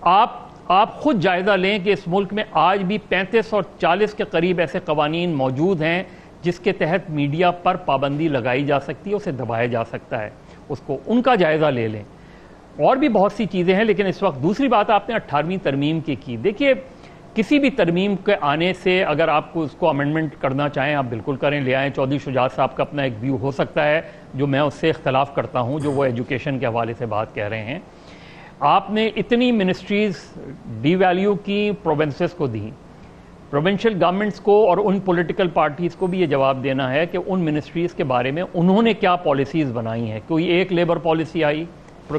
آپ خود جائزہ لیں کہ اس ملک میں آج بھی 35 اور 40 کے قریب ایسے قوانین موجود ہیں جس کے تحت میڈیا پر پابندی لگائی جا سکتی ہے، اسے دبایا جا سکتا ہے. اس کو ان کا جائزہ لے لیں. اور بھی بہت سی چیزیں ہیں، لیکن اس وقت دوسری بات آپ نے 18ویں ترمیم کی. دیکھیے، کسی بھی ترمیم کے آنے سے اگر آپ کو اس کو امینڈمنٹ کرنا چاہیں آپ بالکل کریں، لے آئیں. چودھری شجاعت صاحب کا اپنا ایک ویو ہو سکتا ہے جو میں اس سے اختلاف کرتا ہوں، جو وہ ایجوکیشن کے حوالے سے بات کہہ رہے ہیں. آپ نے اتنی منسٹریز ڈی ویلیو کی پروونسز کو دیں، پروونشل گورنمنٹس کو اور ان پولیٹیکل پارٹیز کو بھی یہ جواب دینا ہے کہ ان منسٹریز کے بارے میں انہوں نے کیا پالیسیز بنائی ہیں. کوئی ایک لیبر پالیسی آئی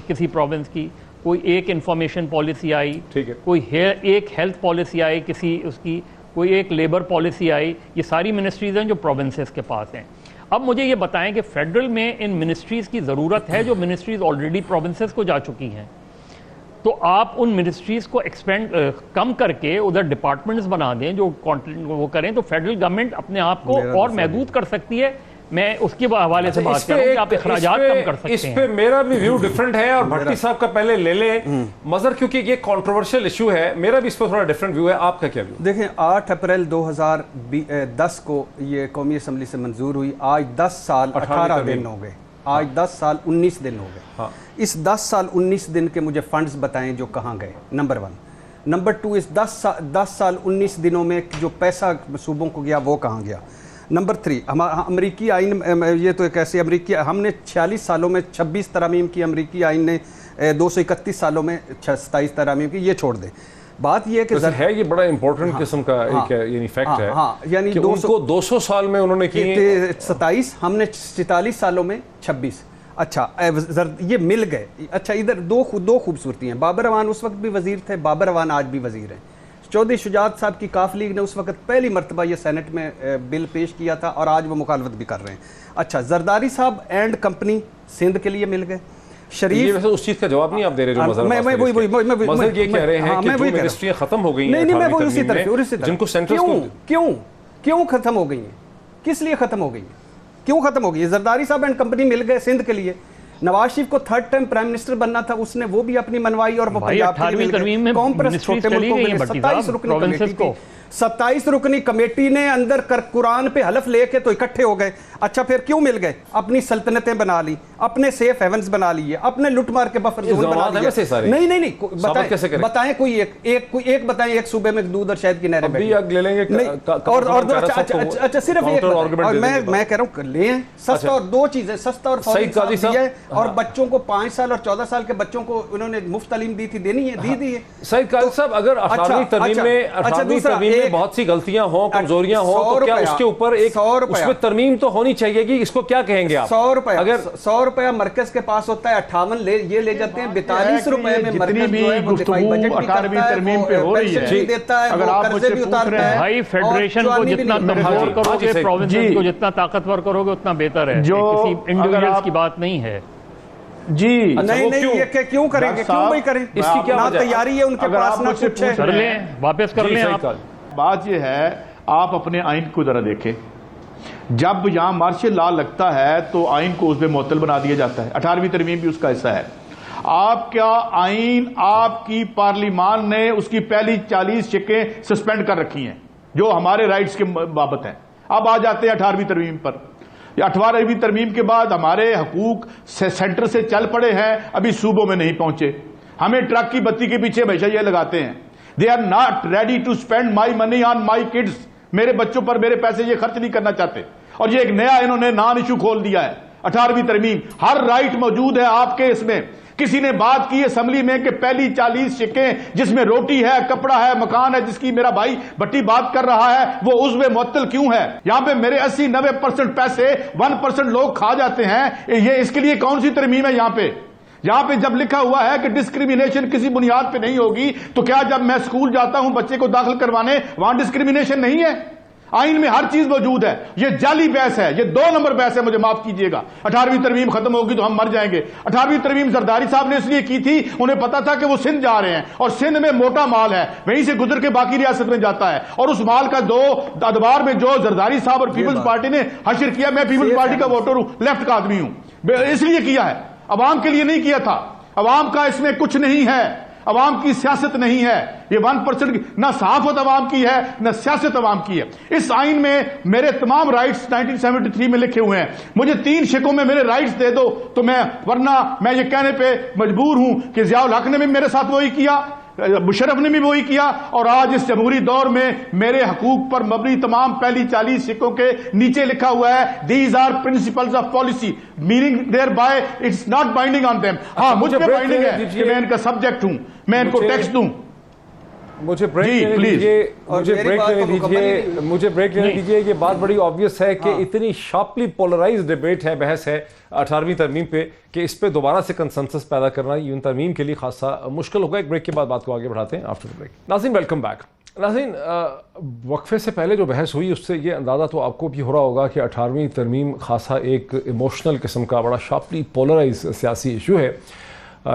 کسی پروونس کی، کوئی ایک انفارمیشن پالیسی آئی، کوئی ایک ہیلتھ پالیسی آئی کسی اس کی، کوئی ایک لیبر پالیسی آئی. یہ ساری منسٹریز ہیں جو پروونسز کے پاس ہیں. اب مجھے یہ بتائیں کہ فیڈرل میں ان منسٹریز کی ضرورت ہے جو منسٹریز آلریڈی پروونسز کو جا چکی ہیں. تو آپ ان منسٹریز کو ایکسپینڈ کم کر کے ادھر ڈپارٹمنٹس بنا دیں جو وہ کریں، تو فیڈرل گورنمنٹ اپنے آپ کو اور محدود کر سکتی ہے. میں اس کے حوالے سے بات کر رہا ہوں کہ آپ اخراجات کم کر سکتے ہیں. اس پہ میرا بھی ویو ڈیفرنٹ ہے، اور بھٹی صاحب کا پہلے لے لیں مظہر، کیونکہ یہ کنٹروورشل ایشو ہے. میرا بھی اس پہ تھوڑا ڈیفرنٹ ویو ہے. آپ کا کیا ویو؟ دیکھیں، 8 اپریل 2010 کو یہ قومی اسمبلی سے منظور ہوئی. آج 10 سال 18 دن ہو گئے. آج 10 سال 19 دن ہو گئے. اس 10 سال 19 دن کے مجھے فنڈز بتائیں جو کہاں گئے، نمبر 1. نمبر 2، اس 10 سال 19 دنوں میں جو پیسہ صوبوں کو گیا وہ کہاں گیا. نمبر 3، امریکی آئین، یہ تو ایک ایسی امریکی، ہم نے 46 سالوں میں 26 ترامیم کی، امریکی آئین نے 231 سالوں میں 27 ترامیم کی. یہ چھوڑ دیں. بات یہ کہ ہے یہ بڑا امپورٹنٹ قسم کا ایک یعنی فیکٹ ہے یعنی کہ ان کو 200 سال میں انہوں نے کی 27، ہم نے 44 سالوں میں 26. اچھا، یہ مل گئے. اچھا، ادھر دو خوبصورتی ہیں. بابر اعوان اس وقت بھی وزیر تھے، بابر اعوان آج بھی وزیر ہیں. چودھری شجاعت صاحب کی کاف لیگ نے اس وقت پہلی مرتبہ یہ سینٹ میں بل پیش کیا تھا، اور آج وہ مخالفت بھی کر رہے ہیں. اچھا، زرداری صاحب اینڈ کمپنی سندھ کے لیے مل گئے. شریف ویسے اس چیز کا جواب نہیں آپ دے رہے جو مظہر یہ کہہ رہے ہیں کہ جو منسٹریاں ختم ہو گئی ہیں. نہیں، میں وہ اسی طرف جن کو سینٹر کیوں ختم ہو گئی ہیں، کس لیے ختم ہو گئی ہیں، کیوں ختم ہو گئی ہے؟ زرداری صاحب اینڈ کمپنی مل گئے سندھ کے لیے. نواز شریف کو 3rd ٹائم پرائم منسٹر بننا تھا، اس نے وہ بھی اپنی منوائی، اور وہ پنجاب کے لیے مل گئے. قوم پرست چھوٹے ملکوں کے لیے 27 رکنی کمیٹی نے اندر قرآن پہ حلف لے کے تو اکٹھے ہو گئے. اچھا، پھر کیوں مل گئے؟ اپنی سلطنتیں بنا لی، اپنے سیف ہیونز بنا لیے، اپنے لٹ مار کے بفر زون بنا لیے. نہیں، بتائیں کوئی ایک بتائیں ایک صوبے میں دودھ اور شہد کی نہریں بیٹھی. اچھا، صرف ایک، میں کہہ رہا ہوں لیں سستا، اور 2 چیزیں، سستا اور فوری ہے. اور بچوں کو 5 سال اور 14 سال کے بچوں کو انہوں نے مفت تعلیم دی تھی، دینی ہے، دی ہے. سعید قاضی صاحب، اگر 18ویں ترمیم میں में बहुत सी गलतियां हों, कमजोरियां हों, तो क्या उसके ऊपर एक उसमें तरमीम तो होनी चाहिए कि इसको क्या कहेंगे आप? 100 रुपया, अगर 100 रुपया मरकज के पास होता है, 58 ये ले जाते हैं, 42 रुपए में मरकज जो है वो दिफाई बजट भी करता है, वो पेंशन भी देता है, वो कर्जे भी उतारता है। भाई फेडरेशन को जितना कमजोर करोगे, प्रोविंसेस को जितना ताकतवर करोगे उतना बेहतर है, किसी इंडिविजुअल्स की बात नहीं है जी। नहीं ये क्यों करेंगे, क्यों भाई करें, इसकी क्या तैयारी है उनके पास, ना कुछ है, कर लें, वापस कर लें आप। बात ये है, आप अपने आइन को जरा देखें, जब यहां मार्शल लॉ लगता है तो आइन को उसमें मुअत्तल बना दिया जाता है, 18वीं तरमीम भी उसका हिस्सा है। आपका आइन, आपकी पार्लिमान ने उसकी पहली 40 शिकें सस्पेंड कर रखी हैं जो हमारे राइट्स के बाबत हैं। अब आ जाते हैं 18वीं तरमीम पर। 18वीं तरमीम के बाद हमारे हकूक सेंटर से चल पड़े हैं, अभी सूबों में नहीं पहुंचे। हमें ट्रक की बत्ती के पीछे हमेशा ये लगाते हैं, they are not ready to spend my money on my kids, मेरे बच्चों पर मेरे पैसे ये खर्च नहीं करना चाहते। और ये एक नया इन्होंने नॉन इशू खोल दिया है, 18वीं तरमीम। हर राइट मौजूद है आपके इसमें। किसी ने बात की असेंबली में कि पहली 40 शिकें जिसमें रोटी है, कपड़ा है, मकान है, जिसकी मेरा भाई भट्टी बात कर रहा है, वो उसमें मुअत्तल क्यों है? यहां पे मेरे 80-90% पैसे 1% लोग खा जाते हैं। ये इसके लिए कौन सी तरमीम है? यहां पे जब लिखा हुआ है कि डिस्क्रिमिनेशन किसी बुनियाद पे नहीं होगी, तो क्या जब मैं स्कूल जाता हूं बच्चे को दाखिल करवाने, वहां डिस्क्रिमिनेशन नहीं है? आइन में हर चीज मौजूद है। ये जाली बहस है, ये 2 नंबर बहस है, मुझे माफ कीजिएगा। 18वीं तरमीम खत्म होगी तो हम मर जाएंगे। 18वीं तरमीम जरदारी साहब ने इसलिए की थी, उन्हें पता था कि वो सिंध जा रहे हैं और सिंध में मोटा माल है, वहीं से गुजर के बाकी रियासत में जाता है, और उस माल का दो अदबार में जो जरदारी साहब और पीपल्स पार्टी ने हशर किया। मैं पीपल्स पार्टी का वोटर हूं, लेफ्ट का आदमी हूं, इसलिए किया है, अवाम के लिए नहीं किया था। अवाम का इसमें कुछ नहीं है, अवाम की सियासत नहीं है, ये 1% ना सहाफत अवाम की है ना सियासत अवाम की है। इस आइन में मेरे तमाम राइट्स 1973 में लिखे हुए हैं। मुझे 3 शिकों में मेरे राइट्स दे दो तो मैं, वरना मैं ये कहने पे मजबूर हूं कि जियाउल हक ने भी मेरे साथ वही किया, मुशर्रफ ने भी वही किया, और आज इस जमहूरी दौर में मेरे हकूक पर मबनी तमाम पहली 40 शिकों के नीचे लिखा हुआ है, these are principles of policy, meaning thereby it's not binding on them. हाँ, मुझ पे बाइंडिंग है कि मैं इनका सब्जेक्ट हूं, मैं इनको टेक्स्ट दूं। मुझे ब्रेक लेने दीजिए, मुझे ब्रेक लेने दीजिए। ये बात बड़ी ऑब्वियस है कि इतनी शार्पली पोलराइज्ड डिबेट है, बहस है 18वीं तरमीम पे, कि इस पे दोबारा से कंसेंसस पैदा करना यूं तरमीम के लिए खासा मुश्किल होगा। एक ब्रेक के बाद बात को आगे बढ़ाते हैं आफ्टर द ब्रेक। नाज़रीन, वेलकम बैक। नाज़रीन, वक्फे से पहले जो बहस हुई उससे ये अंदाज़ा तो आपको भी हो रहा होगा कि 18वीं तरमीम खासा एक इमोशनल किस्म का बड़ा शार्पली पोलराइज सियासी इशू है,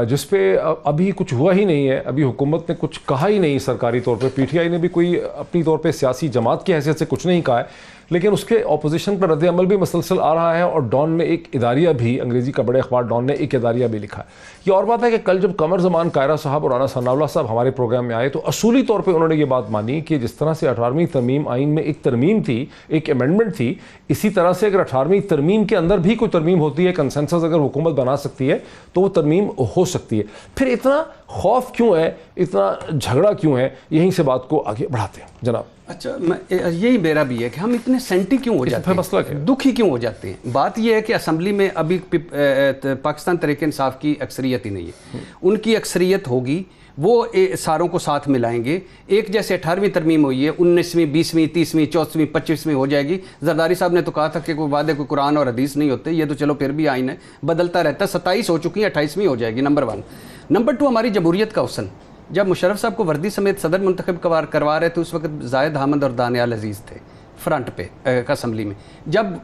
जिस पे अभी कुछ हुआ ही नहीं है। अभी हुकूमत ने कुछ कहा ही नहीं सरकारी तौर पे, पीटीआई ने भी कोई अपनी तौर पे सियासी जमात की हैसियत से कुछ नहीं कहा है, लेकिन उसके अपोजिशन पर रद्द-ए-अमल भी मसलसल आ रहा है। और डॉन ने एक इदारिया भी, अंग्रेज़ी का बड़े अखबार डॉन ने एक इदारिया भी लिखा है। ये और बात है कि कल जब कमर ज़मान कायरा साहब और राना सनाउल्लाह साहब हमारे प्रोग्राम में आए तो असूली तौर पर उन्होंने ये बात मानी कि जिस तरह से 18वीं तरमीम आइन में एक तरमीम थी, एक अमेंडमेंट थी, इसी तरह से अगर 18वीं तरमीम के अंदर भी कोई तरमीम होती है, कंसेंसस अगर हुकूमत बना सकती है तो वो तरमीम हो सकती है। फिर इतना खौफ क्यों है, इतना झगड़ा क्यों है? यहीं से बात को आगे बढ़ाते हैं जनाब। अच्छा, यही मेरा भी है कि हम इतने सेंटी क्यों हो जाते हैं, मसला क्या, दुखी क्यों हो जाते हैं। बात यह है कि असम्बली में अभी पाकिस्तान तहरीक इंसाफ की अक्सरियत ही नहीं है। उनकी अक्सरियत होगी, वो सारों को साथ मिलाएंगे। एक जैसे 18वीं तरमीम हुई है, 19वीं, 20वीं, 30वीं, 24वीं, 25वीं हो जाएगी। जरदारी साहब ने तो कहा था कि कोई वादे कोई कुरान और हदीस नहीं होते, ये तो चलो फिर भी आइन है, बदलता रहता है। 27 हो चुकी है, 28वीं हो जाएगी, नंबर 1। नंबर 2, हमारी जमहूरियत का हुस्न। जब मुशर्रफ साहब को वर्दी समेत सदर मुंतखब करवा रहे थे, उस वक्त जायद अहमद और दानियाल अजीज़ थे फ्रंट पे असम्बली में। जब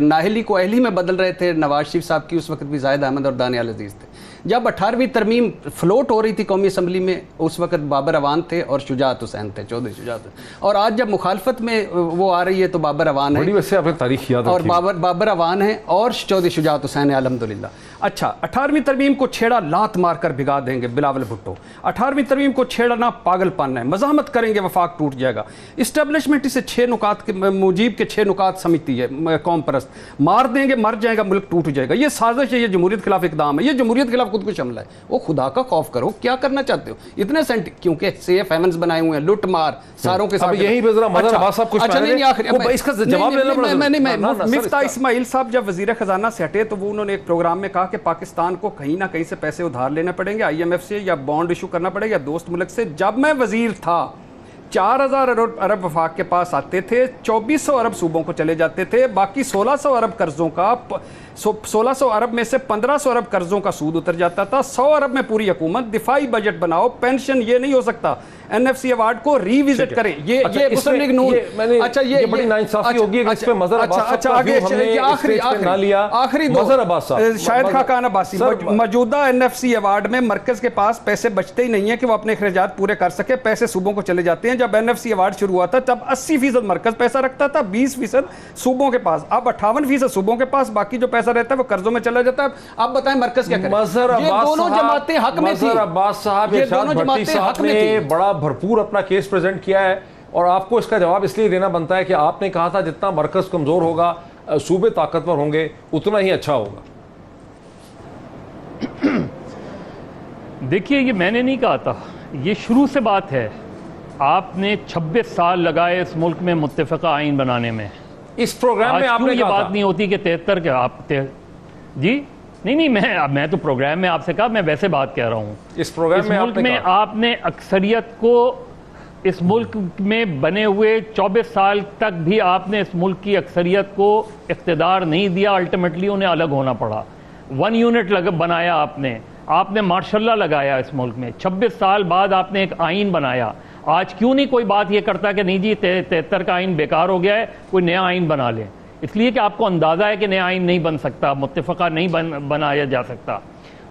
नाहली को अहली में बदल रहे थे नवाज शरीफ साहब की, उस वक्त भी जायद अहमद और दानियाल अजीज़ थे। जब 18वीं तरमीम फ्लोट हो रही थी कौमी असम्बली में, उस वक्त बाबर अवान थे और शुजात हुसैन थे, चौधरी शुजात। और आज जब मुखालफत में वो आ रही है तो बाबर अवान है, वैसे आपने तारीख याद और बाबर अवान है और चौधरी शुजात हुसैन है, अल्हम्दुलिल्लाह। अच्छा, 18वीं तरमीम को छेड़ा, लात मार कर भिगा देंगे बिलावल भुट्टो। 18वीं तरमीम को छेड़ना पागलपन है, मज़ाहमत करेंगे वफाक टूट जाएगा। इस्टेब्लिशमेंट इसे 6 नुकात के, मुजीब के 6 नुकात समझती है, कौम परस्त, मार देंगे, मर जाएगा, मुल्क टूट जाएगा। ये साजिश है, ये जमहूरियत खिलाफ इकदाम है, ये जमहूरियत खिलाफ खुद को शमला है। वो खुदा का खौफ करो, क्या करना चाहते हो? इतने सेंट क्योंकि सेफ हेवंस बनाए हुए हैं, लुट मार सारों के साथ। यही इसका जवाब लेना। मिफ्ता इस्माइल साहब जब वजीर खजाना से हटे तो वो उन्होंने एक प्रोग्राम में कहा कि पाकिस्तान को कहीं ना कहीं से पैसे उधार लेने पड़ेंगे, IMF से, या बॉन्ड इशू करना पड़ेगा, या दोस्त मुल्क से। जब मैं वजीर था 4000 अरब वफाक के पास आते थे, 2400 अरब सूबों को चले जाते थे, बाकी 1600 अरब कर्जों का 1600 अरब में से 1500 अरब कर्जों का सूद उतर जाता था। 100 अरब में पूरी हुकूमत, दिफाई बजट बनाओ, पेंशन। ये नहीं हो सकता। एनएफसी अवार्ड को रिविजिट करें। ये मुस्लिम लीग नून, अच्छा ये बड़ी नाइंसाफी होगी इस पे मजहर अब्बास साहब अच्छा का आगे व्यू हमने आखिरी ना लिया। आखिरी मजहर अब्बास साहब, शायद खाकान अब्बासी, मौजूदा एनएफसी अवार्ड में मरकज के पास पैसे बचते ही नहीं है कि वो अपने अखराजात पूरे कर सके, पैसे सूबों को चले जाते हैं। जब एनएफसी अवार्ड शुरू हुआ था तब 80% मरकज पैसा रखता था, 20% सूबों के पास। अब 58% सूबों के पास, बाकी जो पैसा रहता है वो कर्जों में चला जाता है। आप बताएं मरकज क्या करे? ये दोनों जमातें हक में थी। मजहर अब्बास साहब, इरशाद भट्टी साहब ने बड़ा भरपूर अपना केस प्रेजेंट किया है और आपको इसका जवाब इसलिए देना बनता है कि आपने कहा था जितना मरकज कमजोर होगा, सूबे ताकतवर होंगे, उतना ही अच्छा होगा। देखिए, ये मैंने नहीं कहा था, ये शुरू से बात है। आपने 26 साल लगाए इस मुल्क में मुत्तफ़िक़ा आइन बनाने में। इस प्रोग्राम में आपने ये बात नहीं होती कि 73 के आप जी नहीं, मैं तो प्रोग्राम में आपसे कहा, मैं वैसे बात कह रहा हूँ। इस प्रोग्राम में मुल्क में आपने अक्सरियत को, इस मुल्क में बने हुए 24 साल तक भी आपने इस मुल्क की अक्सरियत को इख्तिदार नहीं दिया। अल्टीमेटली उन्हें अलग होना पड़ा। 1 यूनिट बनाया आपने मार्शल लॉ लगाया इस मुल्क में। 26 साल बाद आपने एक आइन बनाया। आज क्यों नहीं कोई बात ये करता कि नहीं जी 73 का आइन बेकार हो गया है, कोई नया आइन बना ले? इसलिए कि आपको अंदाजा है कि नया आइन नहीं बन सकता, मुत्तफ़क़ा नहीं बनाया जा सकता।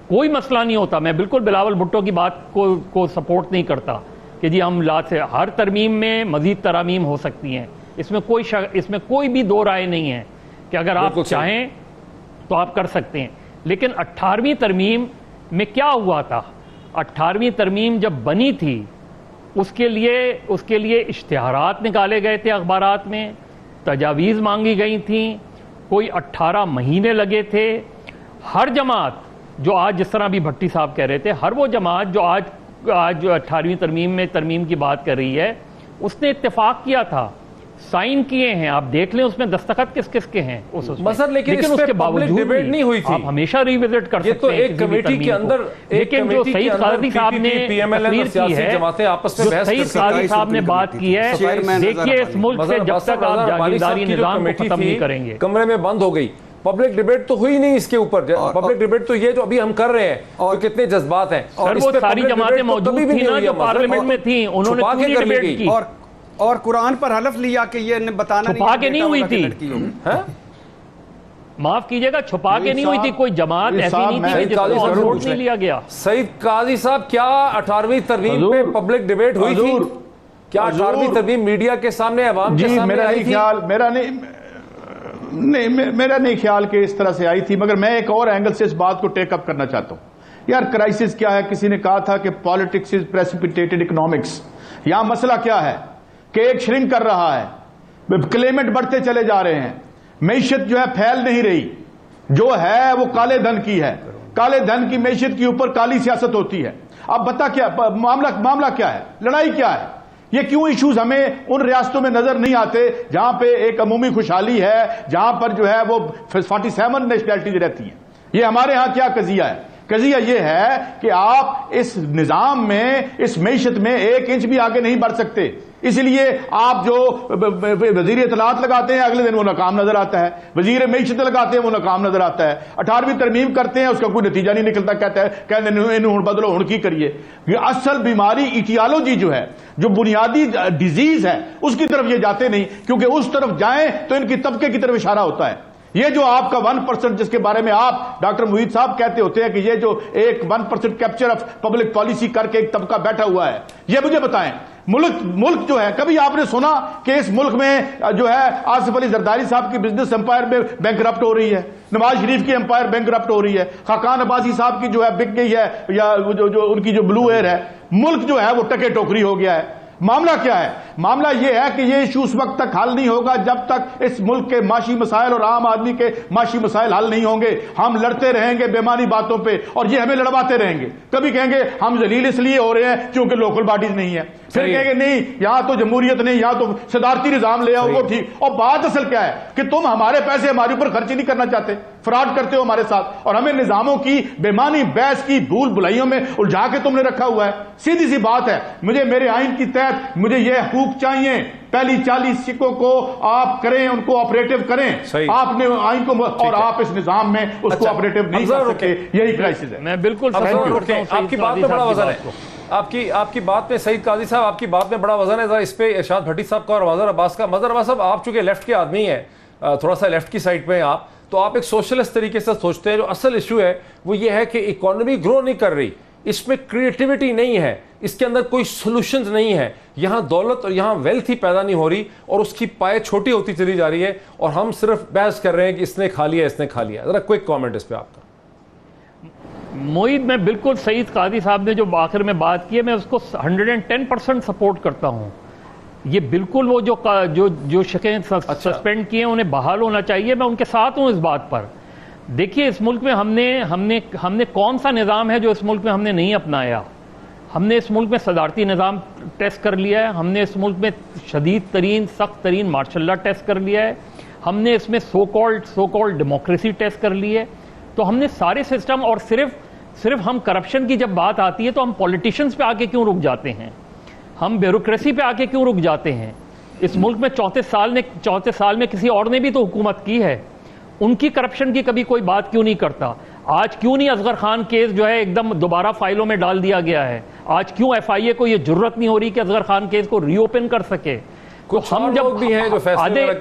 कोई मसला नहीं होता। मैं बिल्कुल बिलावल भुट्टो की बात को सपोर्ट नहीं करता कि जी हम ला से हर तरमीम में मजीद तरामीम हो सकती हैं। इसमें कोई भी दो राय नहीं है कि अगर आप चाहें तो आप कर सकते हैं। लेकिन 18वीं तरमीम में क्या हुआ था? 18वीं तरमीम जब बनी थी उसके लिए इश्तिहारात निकाले गए थे, अखबारात में तजावीज़ मांगी गई थी, कोई 18 महीने लगे थे। हर जमात जो आज, जिस तरह भी भट्टी साहब कह रहे थे, हर वो जमात जो आज 18वीं तरमीम में तरमीम की बात कर रही है, उसने इत्तेफाक किया था, साइन किए हैं। आप देख लें उसमें दस्तखत किस किस के हैं मसर, लेकिन उसके बावजूद डिबेट नहीं हुई थी। आप हमेशा रिविजिट कर सकते हैं। तो एक कमेटी के अंदर, लेकिन जो सईद काजी साहब ने तकरीर की है, जमातें आपस में बहस सईद काजी साहब ने बात की है, देखिए इस मुल्क से जब तक आप जागीरदारी निजाम को खत्म नहीं करेंगे, कमरे में बंद हो गई। पब्लिक डिबेट तो हुई नहीं इसके ऊपर। पब्लिक डिबेट तो ये जो अभी हम कर रहे हैं, और कितने जज्बात हैं। और वो सारी जमातें मौजूद थी ना जो पार्लियामेंट में थी, उन्होंने पूरी डिबेट की और कुरान पर हलफ लिया कि ये बताना छुपा के नहीं हुई थी। माफ कीजिएगा, छुपा के नहीं हुई थी। कोई जमात ऐसी नहीं थी कि जिसको ऑन बोर्ड नहीं लिया गया। सईद काजी साहब, क्या 18वीं तरमीम पे पब्लिक डिबेट हुई थी? क्या 18वीं तरमीम मीडिया के सामने, अवाम के सामने आई थी? मेरा नहीं ख्याल कि इस तरह से आई थी, मगर मैं एक और एंगल से इस बात को टेक अप करना चाहता हूं। यार, क्राइसिस क्या है? किसी ने कहा था कि पॉलिटिक्स इज प्रेसिपिटेटेड इकोनॉमिक्स। यहां मसला क्या है कि एक श्रिंक कर रहा है, क्लेमेंट बढ़ते चले जा रहे हैं, मैशत जो है फैल नहीं रही, जो है वो काले धन की है। काले धन की मैशत के ऊपर काली सियासत होती है। अब बता क्या मामला क्या है? लड़ाई क्या है? ये क्यों इश्यूज हमें उन रियासतों में नजर नहीं आते जहां पे एक अमूमी खुशहाली है, जहां पर जो है वो 47 नेशनैलिटीज रहती हैं? ये हमारे यहां क्या कजिया है? कजिया ये है कि आप इस निजाम में, इस मैशत में 1 इंच भी आगे नहीं बढ़ सकते। इसलिए आप जो वजीर इतलात लगाते हैं, अगले दिन वो नाकाम नजर आता है। वजीर मैशत लगाते हैं, वो नाकाम नजर आता है। 18वीं तरमीम करते हैं, उसका कोई नतीजा नहीं निकलता। कहते हैं बदलो, हुण की करिए। ये असल बीमारी इटियोलॉजी जो है, जो बुनियादी डिजीज है, उसकी तरफ ये जाते नहीं, क्योंकि उस तरफ जाएं तो इनकी तबके की तरफ इशारा होता है। ये जो आपका 1% जिसके बारे में आप डॉक्टर मुहीद साहब कहते होते हैं कि ये जो एक 1% कैप्चर ऑफ पब्लिक पॉलिसी करके एक तबका बैठा हुआ है, ये मुझे बताएं, मुल्क जो है, कभी आपने सुना कि इस मुल्क में जो है आसिफ अली जरदारी साहब की बिजनेस एम्पायर में बैंकरप्ट हो रही है, नवाज शरीफ की एम्पायर बैंकरप्ट हो रही है, खाकान अब्बासी साहब की जो है बिक गई है, या जो उनकी जो ब्लू एयर है, मुल्क जो है वो टके टोकरी हो गया है। मामला क्या है? मामला यह है कि यह इशू उस वक्त तक हल नहीं होगा जब तक इस मुल्क के माशी मसाइल और आम आदमी के माशी मसाइल हल नहीं होंगे। हम लड़ते रहेंगे बेमानी बातों पे, और ये हमें लड़वाते रहेंगे। कभी कहेंगे हम जलील इसलिए हो रहे हैं क्योंकि लोकल बॉडीज नहीं है। फिर कहेंगे नहीं यहाँ तो जमहूरियत नहीं, यहाँ तो सदारती निजाम ले आओ, वो ठीक। और बात असल क्या है कि तुम हमारे पैसे हमारे ऊपर खर्च ही नहीं करना चाहते, फ्रॉड करते हो हमारे साथ, और हमें निजामों की बेमानी बहस की भूल भुलाइयों में उलझा के तुमने रखा हुआ है। सीधी सी बात है, मुझे मेरे आइन की तहत मुझे ये हकूक चाहिए, पहली 40 सिक्कों को आप करें, उनको ऑपरेटिव करें। आपने आइन को और आप इस निजाम में उसको ऑपरेटिव नहीं कर सकते, यही क्राइसिस है। मैं बिल्कुल आपकी बात में बड़ा वजन है, आपकी बात में सईद काजी साहब, आपकी बात में बड़ा वजन है। जरा इस पे इरशाद भट्टी साहब का और मजहर अब्बास का। मजहर अब्बास साहब, आप चूंकि लेफ्ट के आदमी हैं, थोड़ा सा लेफ्ट की साइड पे हैं आप, तो आप एक सोशलिस्ट तरीके से सोचते हैं। जो असल इशू है वो ये है कि इकोनॉमी ग्रो नहीं कर रही, इसमें क्रिएटिविटी नहीं है, इसके अंदर कोई सॉल्यूशंस नहीं है, यहाँ दौलत और यहाँ वेल्थ ही पैदा नहीं हो रही और उसकी पाए छोटी होती चली जा रही है, और हम सिर्फ बहस कर रहे हैं कि इसने खा लिया, इसने खा लिया। जरा क्विक कमेंट इस पे आपका। मोईद, मैं बिल्कुल सईद काजी साहब ने जो आखिर में बात की है, मैं उसको 110% सपोर्ट करता हूँ। ये बिल्कुल वो जो शकें सस्पेंड किए उन्हें बहाल होना चाहिए, मैं उनके साथ हूँ इस बात पर। देखिए, इस मुल्क में हमने कौन सा निज़ाम है जो इस मुल्क में हमने नहीं अपनाया। हमने इस मुल्क में सदारती निज़ाम टेस्ट कर लिया है, हमने इस मुल्क में शदीद तरीन सख्त तरीन मार्शल लॉ टेस्ट कर लिया है, हमने इसमें सो कॉल्ड डेमोक्रेसी टेस्ट कर ली है। तो हमने सारे सिस्टम, और सिर्फ हम करप्शन की जब बात आती है तो हम पॉलिटिशियंस पे आके क्यों रुक जाते हैं, हम ब्यूरोक्रेसी पे आके क्यों रुक जाते हैं। इस मुल्क में 34 साल में किसी और ने भी तो हुकूमत की है, उनकी करप्शन की कभी कोई बात क्यों नहीं करता। आज क्यों नहीं असगर खान केस जो है एकदम दोबारा फाइलों में डाल दिया गया है, आज क्यों FIA को ये जुर्रत नहीं हो रही कि असगर खान केस को रीओपन कर सके। तो हम जब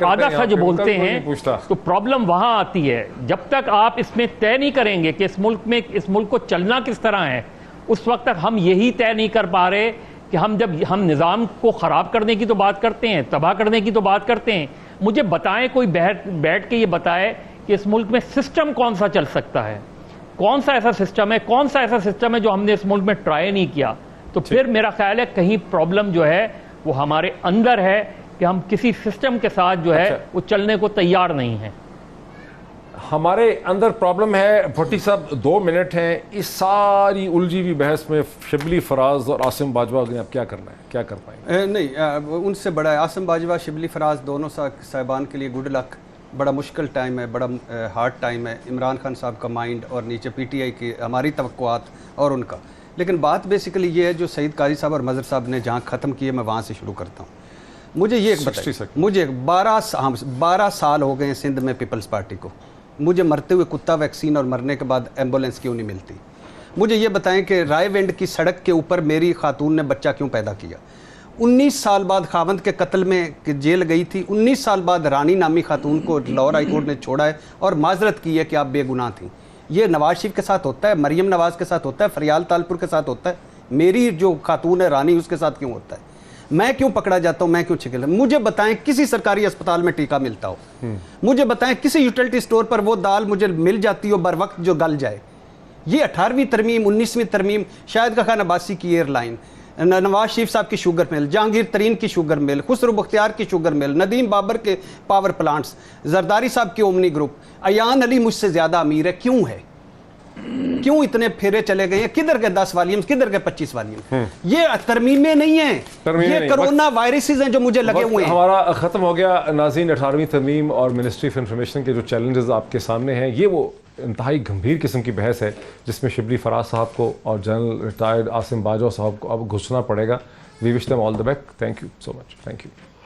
आधा सच बोलते हैं तो प्रॉब्लम वहां आती है। जब तक आप इसमें तय नहीं करेंगे कि इस मुल्क को चलना किस तरह है, उस वक्त तक हम यही तय नहीं कर पा रहे कि हम निज़ाम को ख़राब करने की तो बात करते हैं, तबाह करने की तो बात करते हैं। मुझे बताएं, कोई बैठ के ये बताए कि इस मुल्क में सिस्टम कौन सा चल सकता है, कौन सा ऐसा सिस्टम है जो हमने इस मुल्क में ट्राई नहीं किया। तो फिर मेरा ख्याल है कहीं प्रॉब्लम जो है वो हमारे अंदर है कि हम किसी सिस्टम के साथ जो है वो चलने को तैयार नहीं है। हमारे अंदर प्रॉब्लम है। भट्टी साहब 2 मिनट हैं, इस सारी उलझी हुई बहस में शिबली फराज और आसिम बाजवा ने अब क्या करना है, क्या कर पाएंगे? नहीं, उनसे बड़ा है आसिम बाजवा, शिबली फराज दोनों साहिबान के लिए गुड लक। बड़ा मुश्किल टाइम है, बड़ा हार्ड टाइम है। इमरान खान साहब का माइंड और नीचे PTI की हमारी तवक्कुआत और उनका। लेकिन बात बेसिकली ये है जो सईद काजी साहब और मजहर साहब ने जहाँ ख़त्म किए, मैं वहाँ से शुरू करता हूँ। मुझे ये एक बताइए, मुझे 12 साल हो गए हैं सिंध में पीपल्स पार्टी को। मुझे मरते हुए कुत्ता वैक्सीन और मरने के बाद एम्बुलेंस क्यों नहीं मिलती? मुझे ये बताएं कि रायविंड की सड़क के ऊपर मेरी खातून ने बच्चा क्यों पैदा किया? 19 साल बाद खावंद के कत्ल में जेल गई थी। 19 साल बाद रानी नामी खातून को लाहौर हाई कोर्ट ने छोड़ा है और माजरत की है कि आप बेगुनाह थी। ये नवाज शरीफ के साथ होता है, मरियम नवाज के साथ होता है, फरियाल तालपुर के साथ होता है, मेरी जो खातून है रानी उसके साथ क्यों होता है? मैं क्यों पकड़ा जाता हूं, मैं क्यों छिकल? मुझे बताएं किसी सरकारी अस्पताल में टीका मिलता हो, मुझे बताएं किसी यूटिलिटी स्टोर पर वो दाल मुझे मिल जाती हो बर वक्त जो गल जाए। ये 18वीं तरमीम, 19वीं तरमीम, शाहिद खान अब्बासी की एयरलाइन, नवाज शरीफ साहब की शुगर मिल, जहांगीर तरीन की शुगर मिल, खुसरो बख्तियार की शुगर मिल, नदीम बाबर के पावर प्लांट्स, जरदारी साहब की ओमनी ग्रुप। अयान अली मुझसे ज्यादा अमीर है, क्यों है? क्यों इतने फेरे चले गए हैं? किधर के 10 वॉल्यूम्स, किधर के 25 वॉल्यूम? ये तरमीमें नहीं है, ये कोरोना वायरसेस हैं जो मुझे लगे हुए हैं। हमारा खत्म हो गया। नाज़रीन, 18वीं तरमीम और मिनिस्ट्री ऑफ इंफॉर्मेशन के जो चैलेंजेस आपके सामने हैं, ये वो इंतहाई गंभीर किस्म की बहस है जिसमें शिबली फराज साहब को और जनरल रिटायर्ड आसिम बाजवा साहब को अब घुसना पड़ेगा। We wish them all the best. Thank you so much. Thank you.